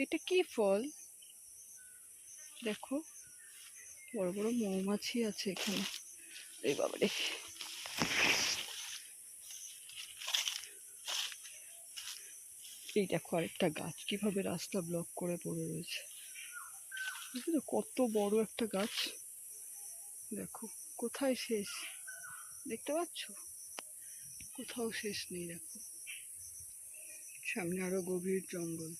এটা কি ফল দেখো, বড় বড় মৌমাছি আছে এখানে। এই বাবারে, এই দেখো আরেকটা গাছ কিভাবে রাস্তা ব্লক করে পড়ে রয়েছে। কত বড় একটা গাছ, দেখো কোথায় শেষ, দেখতে পাচ্ছ? কোথাও শেষ নেই। দেখো সামনে আরো গভীর জঙ্গল।